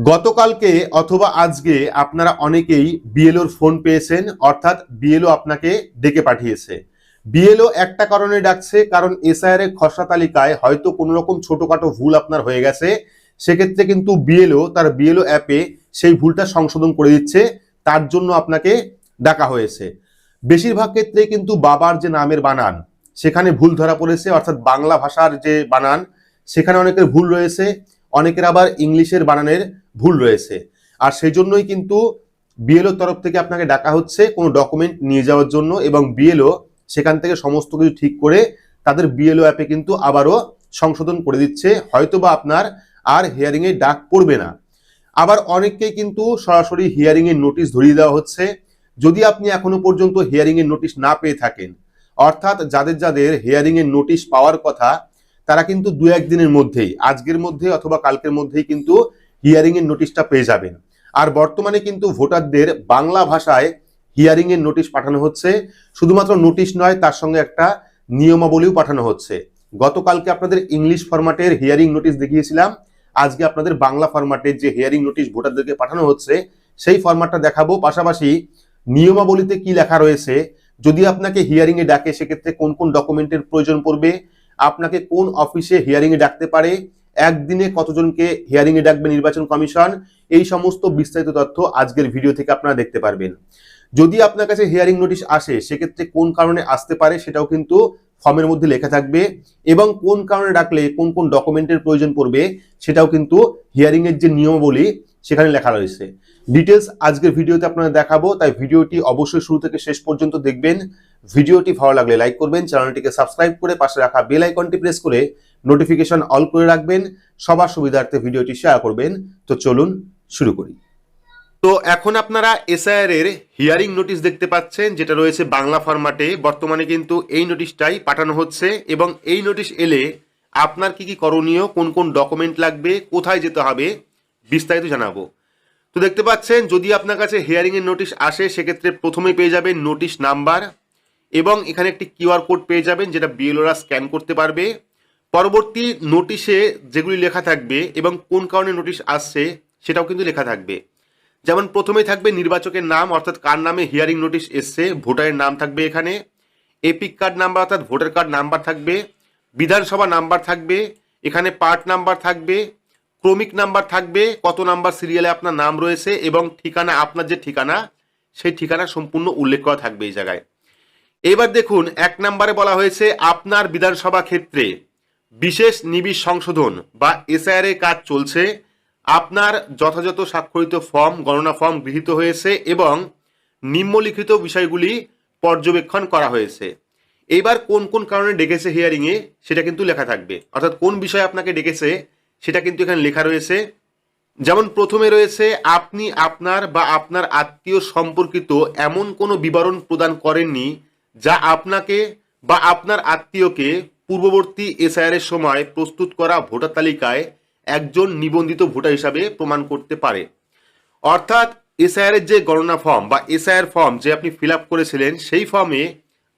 গতকালকে অথবা আজকে আপনারা অনেকেই বিএলওর ফোন পেয়েছেন, অর্থাৎ বিএলও আপনাকে ডেকে পাঠিয়েছে। বিএলও একটা কারণে ডাকছে, কারণ এসআইআর এর খসড়া তালিকায় হয়তো কোনো রকম ছোটখাটো ভুল আপনার হয়ে গেছে। সেক্ষেত্রে কিন্তু বিএলও তার বিএলও অ্যাপে সেই ভুলটা সংশোধন করে দিচ্ছে, তার জন্য আপনাকে ডাকা হয়েছে। বেশিরভাগ ক্ষেত্রে কিন্তু বাবার যে নামের বানান সেখানে ভুল ধরা পড়েছে, অর্থাৎ বাংলা ভাষার যে বানান সেখানে অনেকের ভুল রয়েছে, অনেকের আবার ইংলিশের বানানের ভুল রয়েছে। আর সেই জন্যই কিন্তু বিএলও তরফ থেকে আপনাকে ডাকা হচ্ছে কোনো ডকুমেন্ট নিয়ে যাওয়ার জন্য, এবং বিএলও সেখান থেকে সমস্ত কিছু ঠিক করে তাদের বিএলও অ্যাপে কিন্তু আবারও সংশোধন করে দিচ্ছে, হয়তোবা আপনার আর হিয়ারিং এ ডাক পড়বে না। আবার অনেককেই কিন্তু সরাসরি হিয়ারিং এর নোটিশ ধরিয়ে দেওয়া হচ্ছে। যদি আপনি এখনো পর্যন্ত হিয়ারিং এর নোটিশ না পেয়ে থাকেন, অর্থাৎ যাদের যাদের হিয়ারিং এর নোটিশ পাওয়ার কথা, তারা কিন্তু দু একদিনের মধ্যেই, আজকের মধ্যে অথবা কালকের মধ্যেই কিন্তু হিয়ারিং এর নোটিশটা পেয়ে যাবেন। আর বর্তমানে কিন্তু ভোটারদের বাংলা ভাষায় হিয়ারিং এর নোটিশ পাঠানো হচ্ছে। শুধুমাত্র নোটিশ নয়, তার সঙ্গে একটা নিয়মাবলীও পাঠানো হচ্ছে। গতকালকে আপনাদের ইংলিশ ফরম্যাটের হিয়ারিং নোটিশ দেখিয়েছিলাম, আজকে আপনাদের বাংলা ফরম্যাটের যে হিয়ারিং নোটিশ ভোটারদেরকে পাঠানো হচ্ছে সেই ফরম্যাটটা দেখাবো। পাশাপাশি নিয়মাবলীতে কি লেখা রয়েছে, যদি আপনাকে হিয়ারিং এ ডাকে সেক্ষেত্রে কোন কোন ডকুমেন্টের প্রয়োজন পড়বে, আপনাকে কোন অফিসে হিয়ারিং এ ডাকতে পারে, একদিনে কতজনকে হিয়ারিং এ ডাকবে নির্বাচন কমিশন, এই সমস্ত বিস্তারিত তথ্য আজকের ভিডিও থেকে আপনারা দেখতে পারবেন। যদি আপনার কাছে হিয়ারিং নোটিশ আসে সেক্ষেত্রে কোন কারণে আসতে পারে সেটাও কিন্তু ফর্মের মধ্যে লেখা থাকবে, এবং কোন কারণে ডাকলে কোন কোন ডকুমেন্টের প্রয়োজন পড়বে সেটাও কিন্তু হিয়ারিং এর যে নিয়মাবলী সেখানে লেখা রয়েছে। ডিটেলস আজকের ভিডিওতে আপনারা দেখাবো, তাই ভিডিওটি অবশ্যই শুরু থেকে শেষ পর্যন্ত দেখবেন। ভিডিওটি ভালো লাগলে লাইক করবেন, চ্যানেলটিকে সাবস্ক্রাইব করে পাশে রাখা বেল আইকনটি প্রেস করে নোটিফিকেশন অল করে রাখবেন, সবার সুবিধার্থে ভিডিওটি শেয়ার করবেন। তো চলুন শুরু করি। তো এখন আপনারা এসআইআর এর হিয়ারিং নোটিশ দেখতে পাচ্ছেন, যেটা রয়েছে বাংলা ফরম্যাটে। বর্তমানে কিন্তু এই নোটিশটাই পাঠানো হচ্ছে, এবং এই নোটিশ এলে আপনার কি কি করণীয়, কোন কোন ডকুমেন্ট লাগবে, কোথায় যেতে হবে, বিস্তারিত জানাবো। তো দেখতে পাচ্ছেন, যদি আপনার কাছে হিয়ারিং এর নোটিশ আসে সেক্ষেত্রে প্রথমে পেয়ে যাবেন নোটিশ নাম্বার, এবং এখানে একটি কিউআর কোড পেয়ে যাবেন যেটা বিএলওরা স্ক্যান করতে পারবে। পরবর্তী নোটিশে যেগুলি লেখা থাকবে এবং কোন কারণে নোটিশ আসছে সেটাও কিন্তু লেখা থাকবে। যেমন প্রথমেই থাকবে নির্বাচকের নাম, অর্থাৎ কার নামে হিয়ারিং নোটিশ এসছে, ভোটারের নাম থাকবে এখানে, এপিক কার্ড নাম্বার অর্থাৎ ভোটার কার্ড নাম্বার থাকবে, বিধানসভা নাম্বার থাকবে, এখানে পার্ট নাম্বার থাকবে, ক্রমিক নাম্বার থাকবে, কত নাম্বার সিরিয়ালে আপনার নাম রয়েছে, এবং ঠিকানা, আপনার যে ঠিকানা সেই ঠিকানা সম্পূর্ণ উল্লেখ করা থাকবে এই জায়গায়। এবার দেখুন, 1 নম্বরে বলা হয়েছে আপনার বিধানসভা ক্ষেত্রে বিশেষ নিবিড় সংশোধন বা এসআইআর এর কাজ চলছে, আপনার যথাযথ স্বাক্ষরিত ফর্ম, গণনা ফর্ম গৃহীত হয়েছে এবং নিম্নলিখিত বিষয়গুলি পর্যবেক্ষণ করা হয়েছে। এইবার কোন কোন কারণে ডেকেছে হিয়ারিং এ সেটা কিন্তু লেখা থাকবে, অর্থাৎ কোন বিষয়ে আপনাকে ডেকেছে সেটা কিন্তু এখানে লেখা রয়েছে। যেমন প্রথমে রয়েছে আপনি আপনার বা আপনার আত্মীয় সম্পর্কিত এমন কোনো বিবরণ প্রদান করেননি যা আপনাকে বা আপনার আত্মীয়কে পূর্ববর্তী এসআইআর এর সময় প্রস্তুত করা ভোটার তালিকায় একজন নিবন্ধিত ভোটার হিসাবে প্রমাণ করতে পারে। অর্থাৎ এসআইআর এর যে গণনা ফর্ম বা এসআইআর ফর্ম যে আপনি ফিল আপ করেছিলেন সেই ফর্মে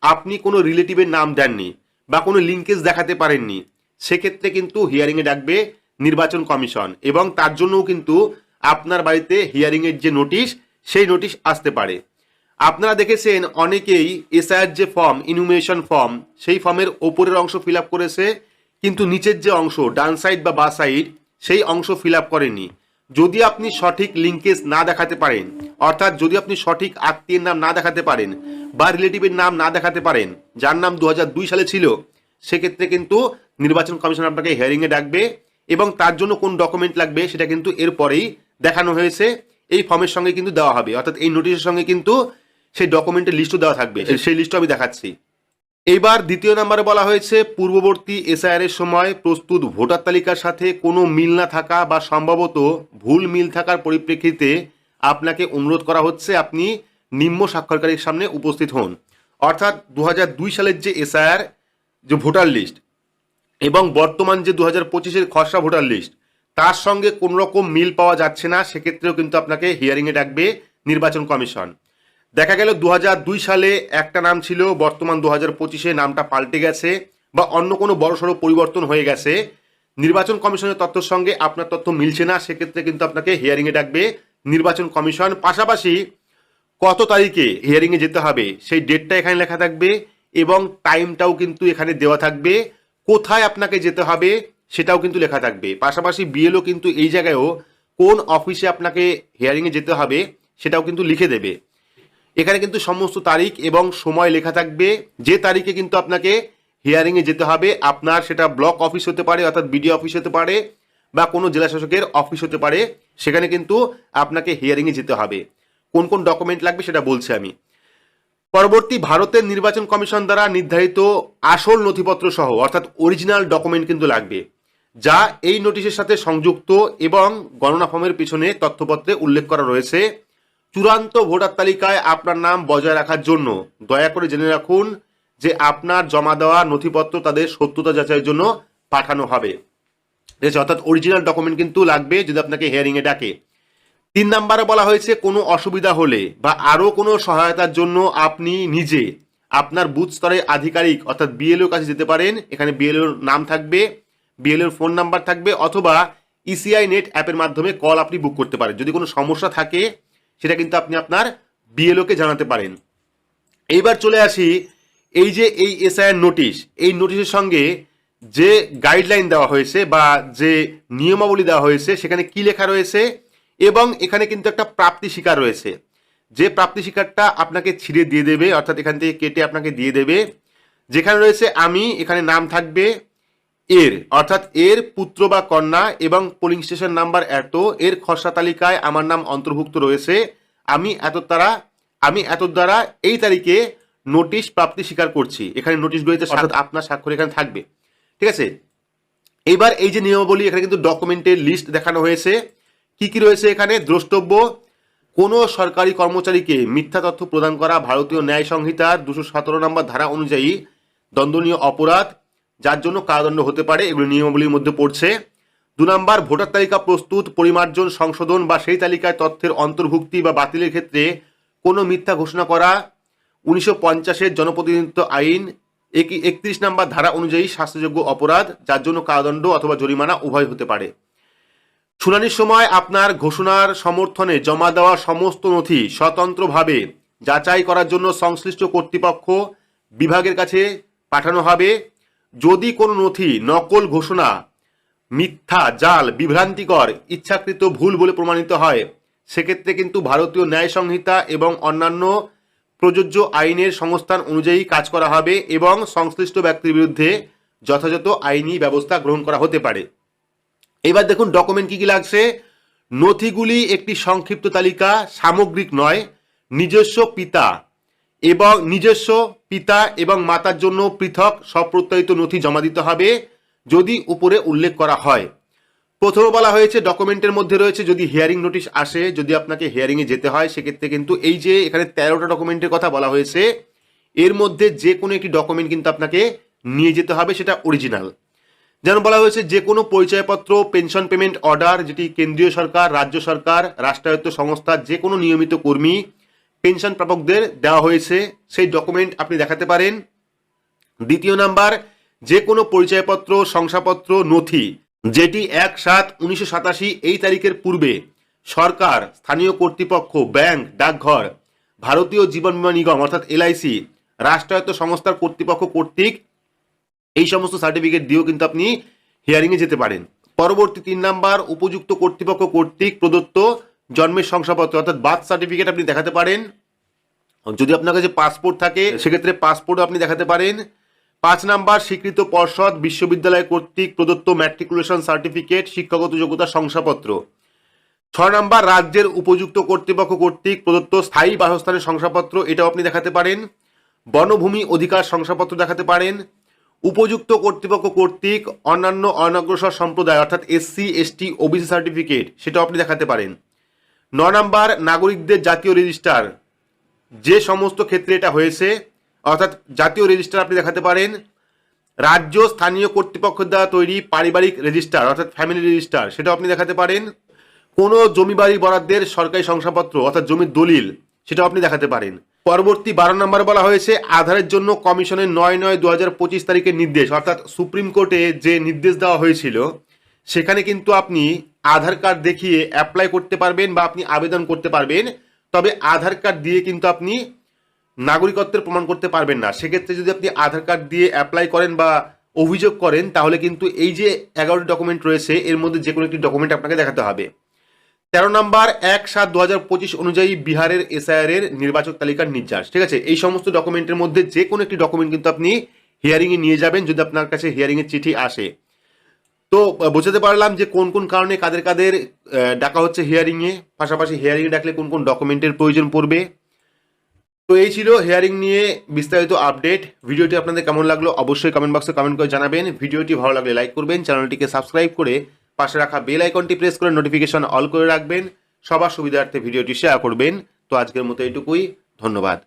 আপনি কোনো রিলেটিভের নাম দেননি বা কোনো লিঙ্কেজ দেখাতে পারেননি, সেক্ষেত্রে কিন্তু হিয়ারিং এ ডাকবে নির্বাচন কমিশন, এবং তার জন্যও কিন্তু আপনার বাড়িতে হিয়ারিং এর যে নোটিশ সেই নোটিশ আসতে পারে। আপনারা দেখেছেন অনেকেই এসআইআর যে ফর্ম, ইনুমিনেশন ফর্ম, সেই ফর্মের ওপরের অংশ ফিল আপ করেছে, কিন্তু নিচের যে অংশ ডান সাইড বা বা সাইড সেই অংশ ফিল আপ করেনি। যদি আপনি সঠিক লিঙ্কেজ না দেখাতে পারেন, অর্থাৎ যদি আপনি সঠিক আত্মীয়ের নাম না দেখাতে পারেন বা রিলেটিভের নাম না দেখাতে পারেন যার নাম 2002 সালে ছিল, সেক্ষেত্রে কিন্তু নির্বাচন কমিশন আপনাকে হিয়ারিং এ ডাকবে, এবং তার জন্য কোন ডকুমেন্ট লাগবে সেটা কিন্তু এরপরেই দেখানো হয়েছে, এই ফর্মের সঙ্গে কিন্তু দেওয়া হবে, অর্থাৎ এই নোটিশের সঙ্গে কিন্তু সেই ডকুমেন্টের লিস্টও দেওয়া থাকবে, সেই লিস্টও আমি দেখাচ্ছি। এইবার দ্বিতীয় নম্বরে বলা হয়েছে পূর্ববর্তী এসআইআর এর সময় প্রস্তুত ভোটার তালিকার সাথে কোনো মিল না থাকা বা সম্ভবত ভুল মিল থাকার পরিপ্রেক্ষিতে আপনাকে অনুরোধ করা হচ্ছে আপনি নিম্ন স্বাক্ষরকারীর সামনে উপস্থিত হন। অর্থাৎ 2002 সালের যে এসআইআর যে ভোটার লিস্ট এবং বর্তমান যে 2025-এর খসড়া ভোটার লিস্ট, তার সঙ্গে কোনো রকম মিল পাওয়া যাচ্ছে না, সেক্ষেত্রেও কিন্তু আপনাকে হিয়ারিং এ ডাকবে নির্বাচন কমিশন। দেখা গেল 2002 সালে একটা নাম ছিল, বর্তমান 2025-এ নামটা পাল্টে গেছে বা অন্য কোনো বড়সড় পরিবর্তন হয়ে গেছে, নির্বাচন কমিশনের তথ্যের সঙ্গে আপনার তথ্য মিলছে না, সেক্ষেত্রে কিন্তু আপনাকে হিয়ারিংয়ে ডাকবে নির্বাচন কমিশন। পাশাপাশি কত তারিখে হিয়ারিংয়ে যেতে হবে সেই ডেটটা এখানে লেখা থাকবে এবং টাইমটাও কিন্তু এখানে দেওয়া থাকবে, কোথায় আপনাকে যেতে হবে সেটাও কিন্তু লেখা থাকবে। পাশাপাশি বিএলও কিন্তু এই জায়গায়ও কোন অফিসে আপনাকে হিয়ারিংয়ে যেতে হবে সেটাও কিন্তু লিখে দেবে। এখানে কিন্তু সমস্ত তারিখ এবং সময় লেখা থাকবে, যে তারিখে কিন্তু আপনাকে হিয়ারিংয়ে যেতে হবে। আপনার সেটা ব্লক অফিস হতে পারে, অর্থাৎ বিডিও অফিস হতে পারে, বা কোনো জেলা শাসকের অফিস হতে পারে, সেখানে কিন্তু আপনাকে হিয়ারিংয়ে যেতে হবে। কোন কোন ডকুমেন্ট লাগবে সেটা বলছি আমি। পরবর্তী, ভারতের নির্বাচন কমিশন দ্বারা নির্ধারিত আসল নথিপত্র সহ অর্থাৎ অরিজিনাল ডকুমেন্ট কিন্তু লাগবে, যা এই নোটিশের সাথে সংযুক্ত এবং গণনা ফর্মের পিছনে তথ্যপত্রে উল্লেখ করা রয়েছে। চূড়ান্ত ভোটার তালিকায় আপনার নাম বজায় রাখার জন্য দয়া করে জেনে রাখুন যে আপনার জমা দেওয়া নথিপত্র তাদের সত্যতা যাচাইয়ের জন্য পাঠানো হবে। ঠিক আছে, অর্থাৎ অরিজিনাল ডকুমেন্ট কিন্তু লাগবে যদি আপনাকে হিয়ারিংয়ে ডাকে। 3 নম্বরে বলা হয়েছে কোনো অসুবিধা হলে বা আরও কোনো সহায়তার জন্য আপনি নিজে আপনার বুথ স্তরের আধিকারিক অর্থাৎ বিএলওর কাছে যেতে পারেন। এখানে বিএলওর নাম থাকবে, বিএলওর ফোন নাম্বার থাকবে, অথবা ইসিআই নেট অ্যাপের মাধ্যমে কল আপনি বুক করতে পারেন। যদি কোনো সমস্যা থাকে সেটা কিন্তু আপনি আপনার বিএলওকে জানাতে পারেন। এইবার চলে আসি, এই যে এই এসআইআর নোটিশ, এই নোটিশের সঙ্গে যে গাইডলাইন দেওয়া হয়েছে বা যে নিয়মাবলী দেওয়া হয়েছে সেখানে কি লেখা রয়েছে, এবং এখানে কিন্তু একটা প্রাপ্তি স্বীকার রয়েছে। যে প্রাপ্তি স্বীকারটা আপনাকে ছিঁড়ে দিয়ে দেবে, অর্থাৎ এখান থেকে কেটে আপনাকে দিয়ে দেবে, যেখানে রয়েছে আমি, এখানে নাম থাকবে এর, অর্থাৎ এর পুত্র বা কন্যা এবং পোলিং স্টেশন নাম্বার এত, এর খসড়া তালিকায় আমার নাম অন্তর্ভুক্ত রয়েছে, আমি এত দ্বারা এই তারিখে নোটিশ প্রাপ্তি স্বীকার করছি। এখানে নোটিশ রয়েছে, অর্থাৎ আপনার স্বাক্ষর এখানে থাকবে। ঠিক আছে, এইবার এই যে নিয়মাবলী, এখানে কিন্তু ডকুমেন্টের লিস্ট দেখানো হয়েছে। কি কি রয়েছে এখানে? দ্রষ্টব্য, কোনো সরকারি কর্মচারীকে মিথ্যা তথ্য প্রদান করা ভারতীয় ন্যায় সংহিতার 217 নম্বর ধারা অনুযায়ী দণ্ডনীয় অপরাধ, যার জন্য কারাদণ্ড হতে পারে, এগুলো নিয়মাবলীর মধ্যে পড়ছে। 2 নম্বর, ভোটার তালিকা প্রস্তুত, পরিমার্জন, সংশোধন বা সেই তালিকায় তথ্যের অন্তর্ভুক্তি বা বাতিলের ক্ষেত্রে কোনো মিথ্যা ঘোষণা করা 1950-এর জনপ্রতিনিধিত্ব আইন 31 নম্বর ধারা অনুযায়ী শাস্তিযোগ্য অপরাধ, যার জন্য কারাদণ্ড অথবা জরিমানা উভয় হতে পারে। শুনানির সময় আপনার ঘোষণার সমর্থনে জমা দেওয়া সমস্ত নথি স্বতন্ত্রভাবে যাচাই করার জন্য সংশ্লিষ্ট কর্তৃপক্ষ বিভাগের কাছে পাঠানো হবে। যদি কোনো নথি নকল, ঘোষণা মিথ্যা, জাল, বিভ্রান্তিকর, ইচ্ছাকৃত ভুল বলে প্রমাণিত হয়, সেক্ষেত্রে কিন্তু ভারতীয় ন্যায় সংহিতা এবং অন্যান্য প্রযোজ্য আইনের সংস্থান অনুযায়ী কাজ করা হবে এবং সংশ্লিষ্ট ব্যক্তির বিরুদ্ধে যথাযথ আইনি ব্যবস্থা গ্রহণ করা হতে পারে। এবার দেখুন ডকুমেন্ট কি কি লাগছে। নথিগুলি একটি সংক্ষিপ্ত তালিকা, সামগ্রিক নয়। নিজস্ব পিতা এবং মাতার জন্য পৃথক স্বপ্রত্যয়িত নথি জমা দিতে হবে যদি উপরে উল্লেখ করা হয়। প্রথমে বলা হয়েছে ডকুমেন্টের মধ্যে রয়েছে যদি হিয়ারিং নোটিশ আসে, যদি আপনাকে হিয়ারিংয়ে যেতে হয়, সেক্ষেত্রে কিন্তু এই যে এখানে 13টা ডকুমেন্টের কথা বলা হয়েছে, এর মধ্যে যে কোনো একটি ডকুমেন্ট কিন্তু আপনাকে নিয়ে যেতে হবে, সেটা অরিজিনাল। যেমন বলা হয়েছে যে কোনো পরিচয়পত্র, পেনশন পেমেন্ট অর্ডার, যেটি কেন্দ্রীয় সরকার, রাজ্য সরকার, রাষ্ট্রায়ত্ত সংস্থার যে কোনো নিয়মিত কর্মী, পেনশন প্রাপকদের দেওয়া হয়েছে, সেই ডকুমেন্ট আপনি দেখাতে পারেন। 2 নাম্বার, যে কোনো পরিচয়পত্র, শংসাপত্র, নথি যেটি 1/7/1987 এই তারিখের পূর্বে সরকার, স্থানীয় কর্তৃপক্ষ, ব্যাংক, ডাকঘর, ভারতীয় জীবন বীমা নিগম অর্থাৎ এলআইসি, রাষ্ট্রায়ত্ত সংস্থার কর্তৃপক্ষ কর্তৃক এই সমস্ত সার্টিফিকেট দিয়েও কিন্তু আপনি হিয়ারিংয়ে যেতে পারেন। পরবর্তী 3 নাম্বার, উপযুক্ত কর্তৃপক্ষ কর্তৃক প্রদত্ত জন্মের শংসাপত্র অর্থাৎ বার্থ সার্টিফিকেট আপনি দেখাতে পারেন। যদি আপনার কাছে পাসপোর্ট থাকে সেক্ষেত্রে পাসপোর্টও আপনি দেখাতে পারেন। 5 নাম্বার, স্বীকৃত পর্ষদ, বিশ্ববিদ্যালয় কর্তৃক প্রদত্ত ম্যাট্রিকুলেশন সার্টিফিকেট, শিক্ষাগত যোগ্যতা শংসাপত্র। 6 নাম্বার, রাজ্যের উপযুক্ত কর্তৃপক্ষ কর্তৃক প্রদত্ত স্থায়ী বাসস্থানের শংসাপত্র, এটাও আপনি দেখাতে পারেন। বনভূমি অধিকার শংসাপত্র দেখাতে পারেন। উপযুক্ত কর্তৃপক্ষ কর্তৃক অন্যান্য অনগ্রসর সম্প্রদায় অর্থাৎ এসসি, এসটি, ওবিসি সার্টিফিকেট, সেটাও আপনি দেখাতে পারেন। 9 নাম্বার, নাগরিকদের জাতীয় রেজিস্টার, যে সমস্ত ক্ষেত্রে এটা হয়েছে অর্থাৎ জাতীয় রেজিস্টার আপনি দেখাতে পারেন। রাজ্য, স্থানীয় কর্তৃপক্ষের দ্বারা তৈরি পারিবারিক রেজিস্টার অর্থাৎ ফ্যামিলি রেজিস্টার, সেটাও আপনি দেখাতে পারেন। কোনো জমি বাড়ি বরাদ্দের সরকারি শংসাপত্র অর্থাৎ জমির দলিল, সেটাও আপনি দেখাতে পারেন। পরবর্তী 12 নম্বর বলা হয়েছে আধারের জন্য কমিশনের 9/9/2025 তারিখের নির্দেশ, অর্থাৎ সুপ্রিম কোর্টে যে নির্দেশ দেওয়া হয়েছিল সেখানে কিন্তু আপনি আধার কার্ড দেখিয়ে অ্যাপ্লাই করতে পারবেন বা আপনি আবেদন করতে পারবেন, তবে আধার কার্ড দিয়ে কিন্তু আপনি নাগরিকত্বের প্রমাণ করতে পারবেন না। সেক্ষেত্রে যদি আপনি আধার কার্ড দিয়ে অ্যাপ্লাই করেন বা অভিযোগ করেন তাহলে কিন্তু এই যে 11টি ডকুমেন্ট রয়েছে এর মধ্যে যে কোনো একটি ডকুমেন্ট আপনাকে দেখাতে হবে। 13 নম্বর 1/7/2025 অনুযায়ী বিহারের এসআইআর এর নির্বাচক তালিকার নির্যাস, ঠিক আছে। এই সমস্ত ডকুমেন্টের মধ্যে যে কোনো একটি ডকুমেন্ট কিন্তু আপনি হিয়ারিং এ নিয়ে যাবেন যদি আপনার কাছে হিয়ারিং এর চিঠি আসে। তো বোঝাতে পারলাম যে কোন কোন কারণে কাদের কাদের ডাকা হচ্ছে হিয়ারিং এ, পাশাপাশি হিয়ারিং এ ডাকলে কোন কোন ডকুমেন্টের প্রয়োজন পড়বে। তো এই ছিল হিয়ারিং নিয়ে বিস্তারিত আপডেট। ভিডিওটি আপনাদের কেমন লাগলো অবশ্যই কমেন্ট বক্সে কমেন্ট করে জানাবেন। ভিডিওটি ভালো লাগলে লাইক করবেন, চ্যানেলটিকে সাবস্ক্রাইব করে পাশে রাখা বেল আইকনটি প্রেস করে নোটিফিকেশন অল করে রাখবেন। সবার সুবিধার্থে ভিডিওটি শেয়ার করবেন। তো আজকের মতো এইটুকুই, ধন্যবাদ।